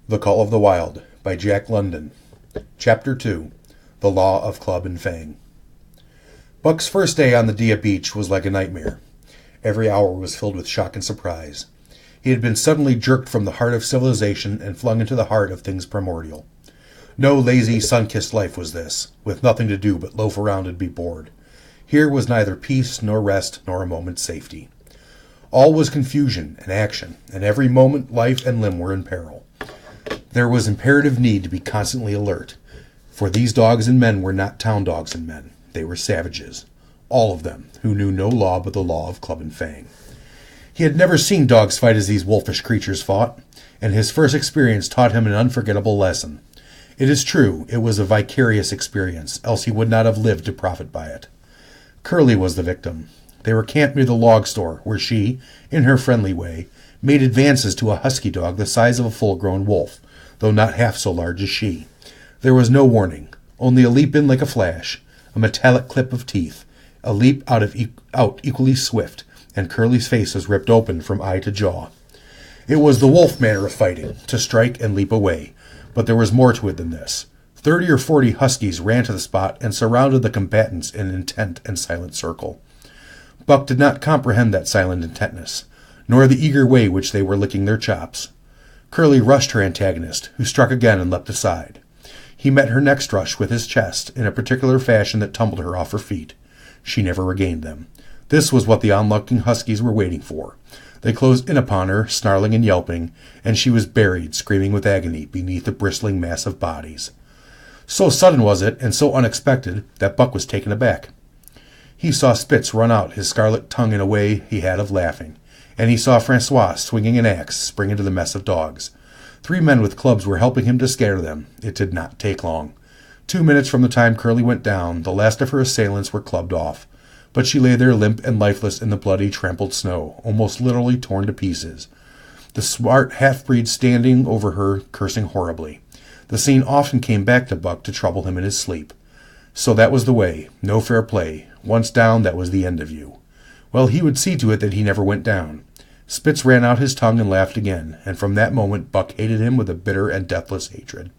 The Call of the Wild by Jack London. Chapter 2. The Law of Club and Fang. Buck's first day on the Dia beach was like a nightmare. Every hour was filled with shock and surprise. He had been suddenly jerked from the heart of civilization and flung into the heart of things primordial. No lazy, sun-kissed life was this, with nothing to do but loaf around and be bored. Here was neither peace, nor rest, nor a moment's safety. All was confusion and action, and every moment life and limb were in peril. There was imperative need to be constantly alert, for these dogs and men were not town dogs and men. They were savages, all of them, who knew no law but the law of club and fang. He had never seen dogs fight as these wolfish creatures fought, and his first experience taught him an unforgettable lesson. It is true, it was a vicarious experience, else he would not have lived to profit by it. Curly was the victim. They were camped near the log store, where she, in her friendly way, made advances to a husky dog the size of a full-grown wolf, though not half so large as she. There was no warning, only a leap in like a flash, a metallic clip of teeth, a leap out equally swift, and Curly's face was ripped open from eye to jaw. It was the wolf manner of fighting, to strike and leap away, but there was more to it than this. 30 or 40 huskies ran to the spot and surrounded the combatants in an intent and silent circle. Buck did not comprehend that silent intentness, nor the eager way which they were licking their chops. Curly rushed her antagonist, who struck again and leapt aside. He met her next rush with his chest, in a particular fashion that tumbled her off her feet. She never regained them. This was what the onlooking huskies were waiting for. They closed in upon her, snarling and yelping, and she was buried, screaming with agony, beneath a bristling mass of bodies. So sudden was it, and so unexpected, that Buck was taken aback. He saw Spitz run out, his scarlet tongue in a way he had of laughing, and he saw Francois, swinging an axe, spring into the mess of dogs. 3 men with clubs were helping him to scare them. It did not take long. 2 minutes from the time Curly went down, the last of her assailants were clubbed off, but she lay there limp and lifeless in the bloody, trampled snow, almost literally torn to pieces. The smart half-breed standing over her, cursing horribly. The scene often came back to Buck to trouble him in his sleep. So that was the way. No fair play. Once down, that was the end of you. Well, he would see to it that he never went down. Spitz ran out his tongue and laughed again, and from that moment Buck hated him with a bitter and deathless hatred.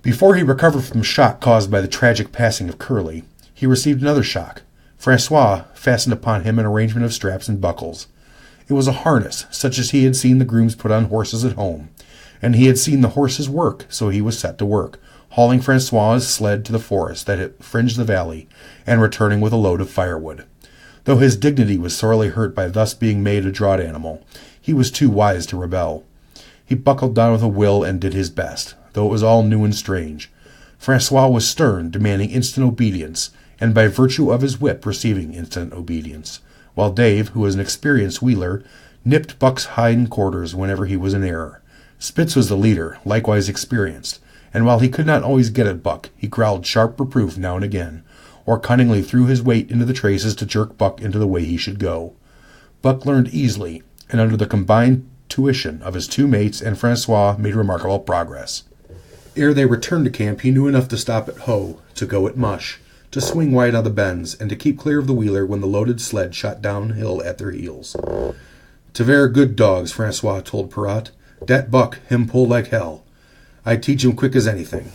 Before he recovered from the shock caused by the tragic passing of Curly, he received another shock. Francois fastened upon him an arrangement of straps and buckles. It was a harness, such as he had seen the grooms put on horses at home, and he had seen the horses work, so he was set to work, hauling Francois's sled to the forest that had fringed the valley, and returning with a load of firewood. Though his dignity was sorely hurt by thus being made a draught animal, he was too wise to rebel. He buckled down with a will and did his best, though it was all new and strange. Francois was stern, demanding instant obedience, and by virtue of his whip receiving instant obedience, while Dave, who was an experienced wheeler, nipped Buck's hind quarters whenever he was in error. Spitz was the leader, likewise experienced, and while he could not always get at Buck, he growled sharp reproof now and again, or cunningly threw his weight into the traces to jerk Buck into the way he should go. Buck learned easily, and under the combined tuition of his 2 mates and Francois made remarkable progress. Ere they returned to camp, he knew enough to stop at hoe, to go at mush, to swing wide on the bends, and to keep clear of the wheeler when the loaded sled shot downhill at their heels. "To ver good dogs," Francois told Perrott. "Dat Buck, him pull like hell. I teach him quick as anything."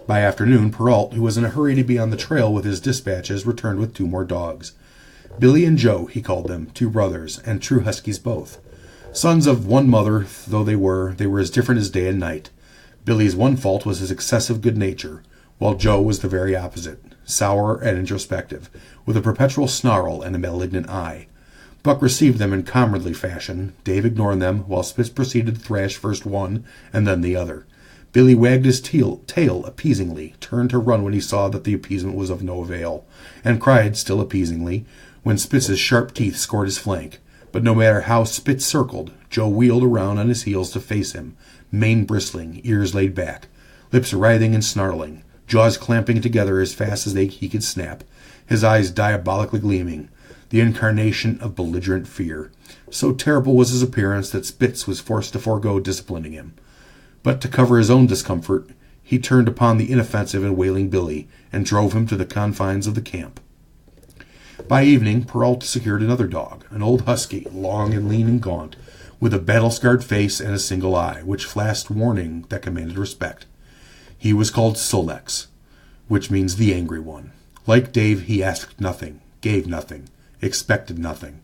By afternoon, Perrault, who was in a hurry to be on the trail with his dispatches, returned with 2 more dogs. Billy and Joe, he called them, 2 brothers, and true huskies both. Sons of one mother though they were as different as day and night. Billy's one fault was his excessive good nature, while Joe was the very opposite, sour and introspective, with a perpetual snarl and a malignant eye. Buck received them in comradely fashion, Dave ignoring them, while Spitz proceeded to thrash first one and then the other. Billy wagged his tail appeasingly, turned to run when he saw that the appeasement was of no avail, and cried, still appeasingly, when Spitz's sharp teeth scored his flank. But no matter how Spitz circled, Joe wheeled around on his heels to face him, mane bristling, ears laid back, lips writhing and snarling, jaws clamping together as fast as he could snap, his eyes diabolically gleaming, the incarnation of belligerent fear. So terrible was his appearance that Spitz was forced to forego disciplining him. But to cover his own discomfort, he turned upon the inoffensive and wailing Billy, and drove him to the confines of the camp. By evening, Perrault secured another dog, an old husky, long and lean and gaunt, with a battle-scarred face and a single eye, which flashed warning that commanded respect. He was called Sol-leks, which means the Angry One. Like Dave, he asked nothing, gave nothing, expected nothing,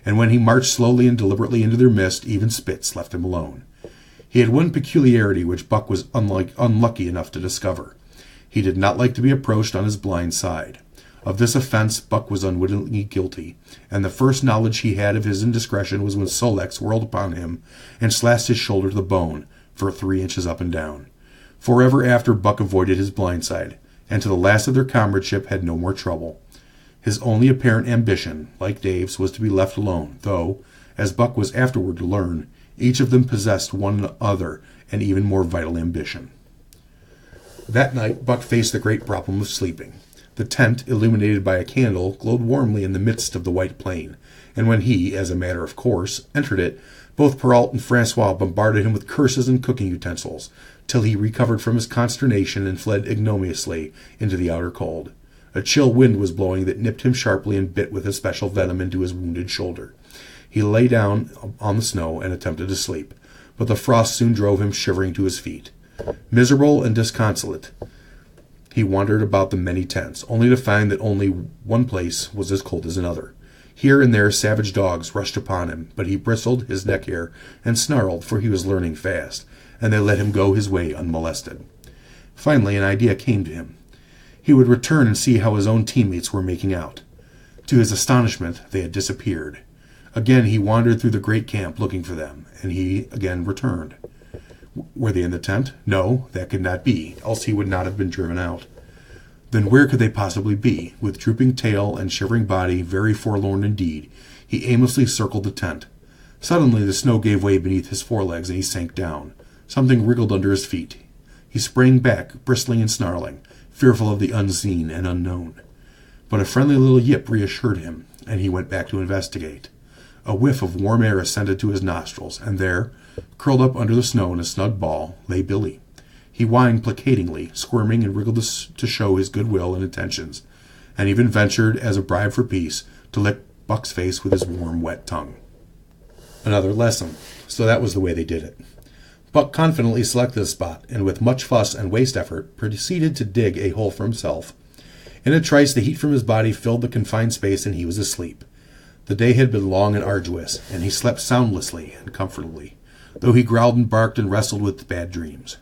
and when he marched slowly and deliberately into their midst, even Spitz left him alone. He had one peculiarity which Buck was unlucky enough to discover. He did not like to be approached on his blind side. Of this offense Buck was unwittingly guilty, and the first knowledge he had of his indiscretion was when Sol-leks whirled upon him and slashed his shoulder to the bone for 3 inches up and down. Forever after, Buck avoided his blind side, and to the last of their comradeship had no more trouble. His only apparent ambition, like Dave's, was to be left alone, though, as Buck was afterward to learn, each of them possessed one other and even more vital ambition. That night Buck faced the great problem of sleeping. The tent, illuminated by a candle, glowed warmly in the midst of the white plain, and when he, as a matter of course, entered it, both Perrault and Francois bombarded him with curses and cooking utensils, till he recovered from his consternation and fled ignominiously into the outer cold. A chill wind was blowing that nipped him sharply and bit with especial venom into his wounded shoulder. He lay down on the snow and attempted to sleep, but the frost soon drove him shivering to his feet. Miserable and disconsolate, he wandered about the many tents, only to find that only one place was as cold as another. Here and there savage dogs rushed upon him, but he bristled his neck hair and snarled, for he was learning fast, and they let him go his way unmolested. Finally an idea came to him. He would return and see how his own teammates were making out. To his astonishment, they had disappeared. Again he wandered through the great camp looking for them, and he again returned. Were they in the tent? No, that could not be, else he would not have been driven out. Then where could they possibly be? With drooping tail and shivering body, very forlorn indeed, he aimlessly circled the tent. Suddenly the snow gave way beneath his forelegs, and he sank down. Something wriggled under his feet. He sprang back, bristling and snarling, fearful of the unseen and unknown. But a friendly little yip reassured him, and he went back to investigate. A whiff of warm air ascended to his nostrils, and there, curled up under the snow in a snug ball, lay Billy. He whined placatingly, squirming and wriggled to show his good will and intentions, and even ventured, as a bribe for peace, to lick Buck's face with his warm, wet tongue. Another lesson. So that was the way they did it. Buck confidently selected a spot, and with much fuss and waste effort, proceeded to dig a hole for himself. In a trice the heat from his body filled the confined space, and he was asleep. The day had been long and arduous, and he slept soundlessly and comfortably, though he growled and barked and wrestled with bad dreams.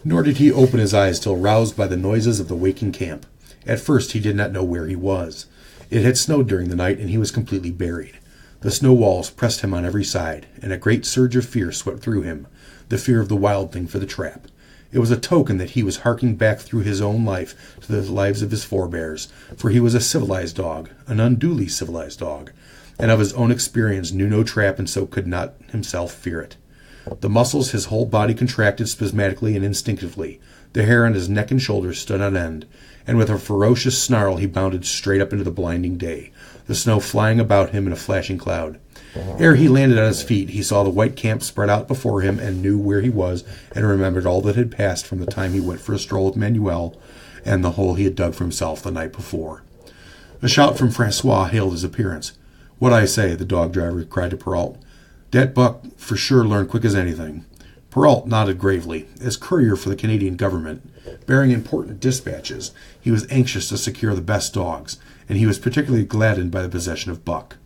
Nor did he open his eyes till roused by the noises of the waking camp. At first he did not know where he was. It had snowed during the night, and he was completely buried. The snow walls pressed him on every side, and a great surge of fear swept through him, the fear of the wild thing for the trap. It was a token that he was harking back through his own life to the lives of his forebears, for he was a civilized dog, an unduly civilized dog, and of his own experience knew no trap, and so could not himself fear it. The muscles his whole body contracted spasmodically and instinctively. The hair on his neck and shoulders stood on end, and with a ferocious snarl he bounded straight up into the blinding day, the snow flying about him in a flashing cloud. Ere he landed on his feet, he saw the white camp spread out before him, and knew where he was, and remembered all that had passed from the time he went for a stroll with Manuel and the hole he had dug for himself the night before. A shout from Francois hailed his appearance. "What I say?" the dog driver cried to Perrault. "Dat Buck for sure learn quick as anything." Perrault nodded gravely. As courier for the Canadian government, bearing important dispatches, he was anxious to secure the best dogs, and he was particularly gladdened by the possession of Buck.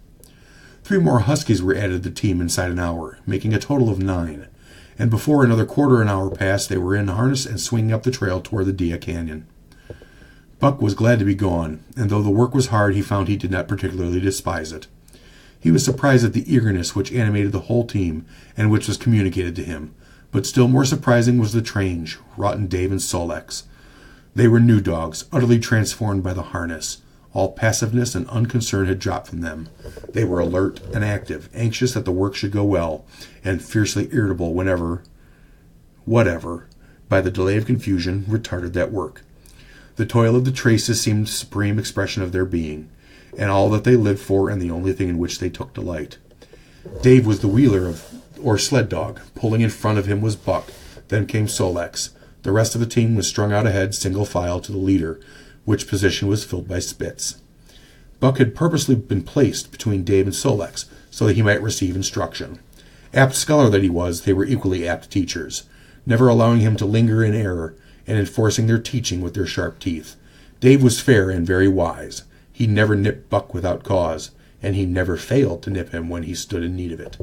3 more huskies were added to the team inside an hour, making a total of 9, and before another quarter an hour passed they were in harness and swinging up the trail toward the Dia Canyon. Buck was glad to be gone, and though the work was hard, he found he did not particularly despise it. He was surprised at the eagerness which animated the whole team and which was communicated to him, but still more surprising was the change wrought in Dave and Sol-leks. They were new dogs, utterly transformed by the harness. All passiveness and unconcern had dropped from them. They were alert and active, anxious that the work should go well, and fiercely irritable whatever, by the delay of confusion, retarded that work. The toil of the traces seemed the supreme expression of their being, and all that they lived for, and the only thing in which they took delight. Dave was the wheeler or sled dog. Pulling in front of him was Buck. Then came Sol-leks. The rest of the team was strung out ahead, single file, to the leader, which position was filled by Spitz. Buck had purposely been placed between Dave and Sol-leks, so that he might receive instruction. Apt scholar that he was, they were equally apt teachers, never allowing him to linger in error, and enforcing their teaching with their sharp teeth. Dave was fair and very wise. He never nipped Buck without cause, and he never failed to nip him when he stood in need of it.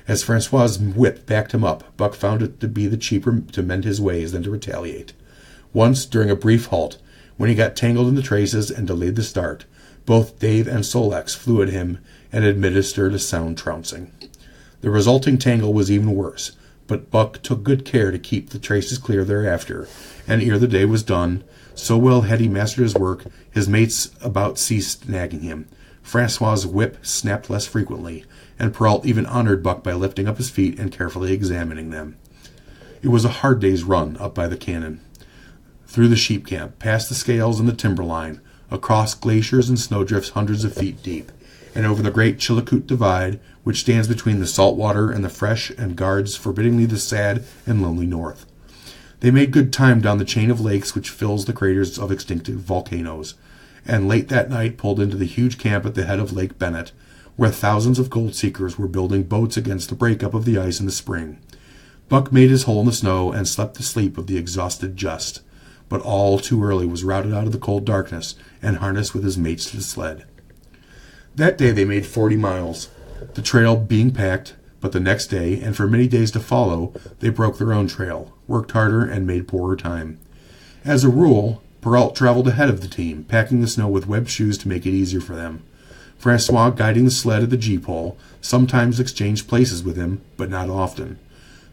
As Francois's whip backed him up, Buck found it to be the cheaper to mend his ways than to retaliate. Once, during a brief halt, when he got tangled in the traces and delayed the start, both Dave and Sol-leks flew at him and administered a sound trouncing. The resulting tangle was even worse, but Buck took good care to keep the traces clear thereafter, and ere the day was done, so well had he mastered his work, his mates about ceased nagging him. Francois's whip snapped less frequently, and Perrault even honored Buck by lifting up his feet and carefully examining them. It was a hard day's run up by the cannon, through the sheep camp, past the scales and the timberline, across glaciers and snowdrifts hundreds of feet deep, and over the great Chilkoot Divide, which stands between the salt water and the fresh and guards forbiddingly the sad and lonely north. They made good time down the chain of lakes which fills the craters of extinct volcanoes, and late that night pulled into the huge camp at the head of Lake Bennett, where thousands of gold seekers were building boats against the breakup of the ice in the spring. Buck made his hole in the snow and slept the sleep of the exhausted just, but all too early was routed out of the cold darkness and harnessed with his mates to the sled. That day they made 40 miles, the trail being packed, but the next day, and for many days to follow, they broke their own trail, worked harder, and made poorer time. As a rule, Perrault traveled ahead of the team, packing the snow with webbed shoes to make it easier for them. Francois, guiding the sled at the gee-pole, sometimes exchanged places with him, but not often.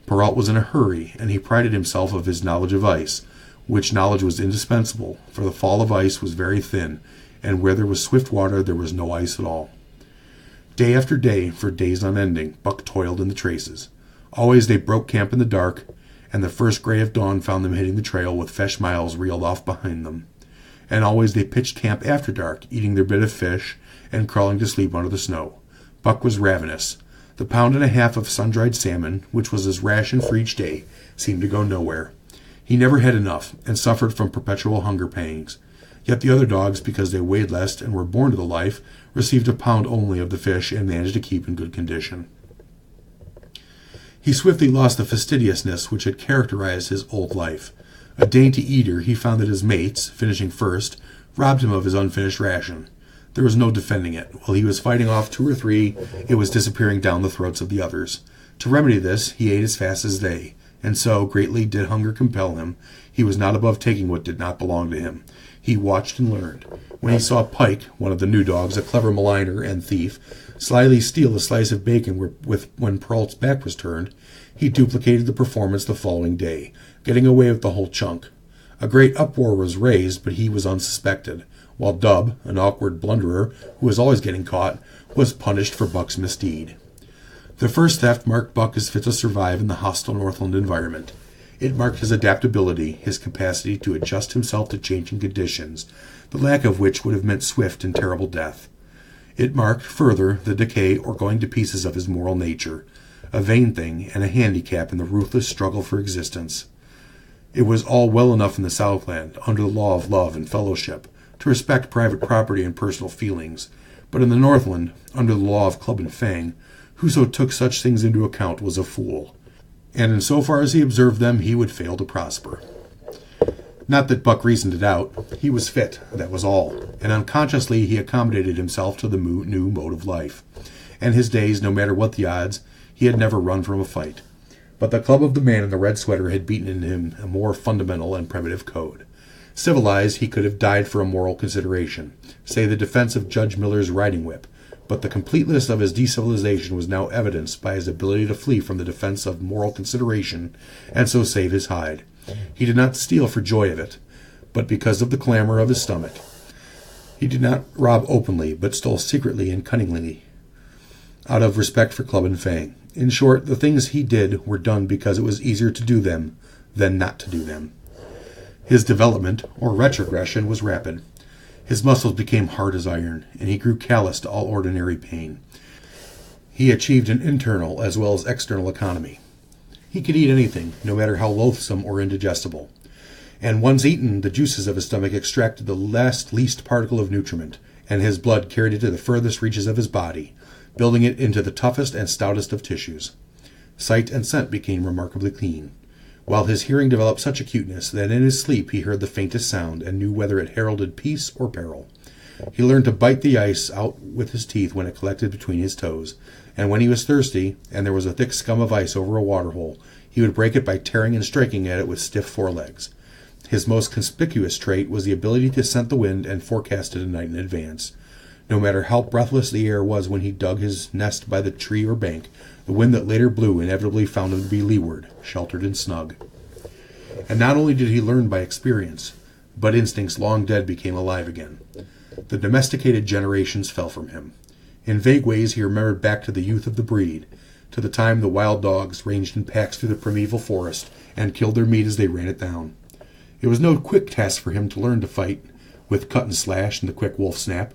Perrault was in a hurry, and he prided himself of his knowledge of ice, which knowledge was indispensable, for the fall of ice was very thin, and where there was swift water there was no ice at all. Day after day, for days unending, Buck toiled in the traces. Always they broke camp in the dark, and the first gray of dawn found them hitting the trail with fresh miles reeled off behind them. And always they pitched camp after dark, eating their bit of fish and crawling to sleep under the snow. Buck was ravenous. The pound and a half of sun-dried salmon, which was his ration for each day, seemed to go nowhere. He never had enough, and suffered from perpetual hunger pangs. Yet the other dogs, because they weighed less and were born to the life, received a pound only of the fish and managed to keep in good condition. He swiftly lost the fastidiousness which had characterized his old life. A dainty eater, he found that his mates, finishing first, robbed him of his unfinished ration. There was no defending it. While he was fighting off 2 or 3, it was disappearing down the throats of the others. To remedy this, he ate as fast as they, and so, greatly did hunger compel him, he was not above taking what did not belong to him. He watched and learned. When he saw Pike, one of the new dogs, a clever maligner and thief, slyly steal a slice of bacon when Perrault's back was turned, he duplicated the performance the following day, getting away with the whole chunk. A great uproar was raised, but he was unsuspected, while Dub, an awkward blunderer, who was always getting caught, was punished for Buck's misdeed. The first theft marked Buck as fit to survive in the hostile Northland environment. It marked his adaptability, his capacity to adjust himself to changing conditions, the lack of which would have meant swift and terrible death. It marked, further, the decay or going to pieces of his moral nature, a vain thing and a handicap in the ruthless struggle for existence. It was all well enough in the Southland, under the law of love and fellowship, to respect private property and personal feelings, but in the Northland, under the law of club and fang, whoso took such things into account was a fool, and in so far as he observed them, he would fail to prosper. Not that Buck reasoned it out. He was fit, that was all, and unconsciously he accommodated himself to the new mode of life. And his days, no matter what the odds, he had never run from a fight. But the club of the man in the red sweater had beaten into him a more fundamental and primitive code. Civilized, he could have died for a moral consideration, say the defense of Judge Miller's riding whip, but the completeness of his decivilization was now evidenced by his ability to flee from the defense of moral consideration and so save his hide. He did not steal for joy of it, but because of the clamor of his stomach. He did not rob openly, but stole secretly and cunningly, out of respect for club and fang. In short, the things he did were done because it was easier to do them than not to do them. His development, or retrogression, was rapid. His muscles became hard as iron, and he grew callous to all ordinary pain. He achieved an internal as well as external economy. He could eat anything, no matter how loathsome or indigestible. And once eaten, the juices of his stomach extracted the least particle of nutriment, and his blood carried it to the furthest reaches of his body, building it into the toughest and stoutest of tissues. Sight and scent became remarkably keen, while his hearing developed such acuteness that in his sleep he heard the faintest sound and knew whether it heralded peace or peril. He learned to bite the ice out with his teeth when it collected between his toes, and when he was thirsty, and there was a thick scum of ice over a waterhole, he would break it by tearing and striking at it with stiff forelegs. His most conspicuous trait was the ability to scent the wind and forecast it a night in advance. No matter how breathless the air was when he dug his nest by the tree or bank, the wind that later blew inevitably found him to be leeward, sheltered and snug. And not only did he learn by experience, but instincts long dead became alive again. The domesticated generations fell from him. In vague ways he remembered back to the youth of the breed, to the time the wild dogs ranged in packs through the primeval forest and killed their meat as they ran it down. It was no quick task for him to learn to fight with cut and slash and the quick wolf snap.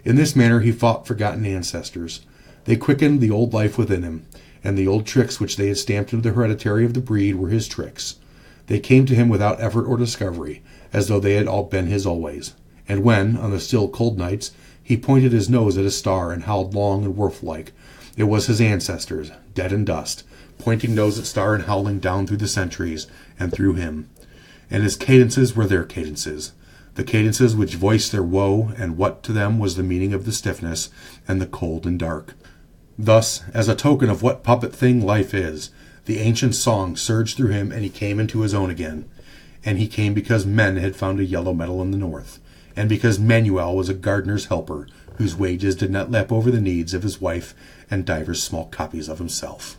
In this manner he fought forgotten ancestors. They quickened the old life within him, and the old tricks which they had stamped into the hereditary of the breed were his tricks. They came to him without effort or discovery, as though they had all been his always. And when, on the still cold nights, he pointed his nose at a star and howled long and wolf-like, it was his ancestors, dead in dust, pointing nose at star and howling down through the centuries and through him. And his cadences were their cadences, the cadences which voiced their woe and what to them was the meaning of the stiffness and the cold and dark. Thus, as a token of what puppet thing life is, the ancient song surged through him and he came into his own again. And he came because men had found a yellow metal in the north, and because Manuel was a gardener's helper whose wages did not lap over the needs of his wife and divers small copies of himself.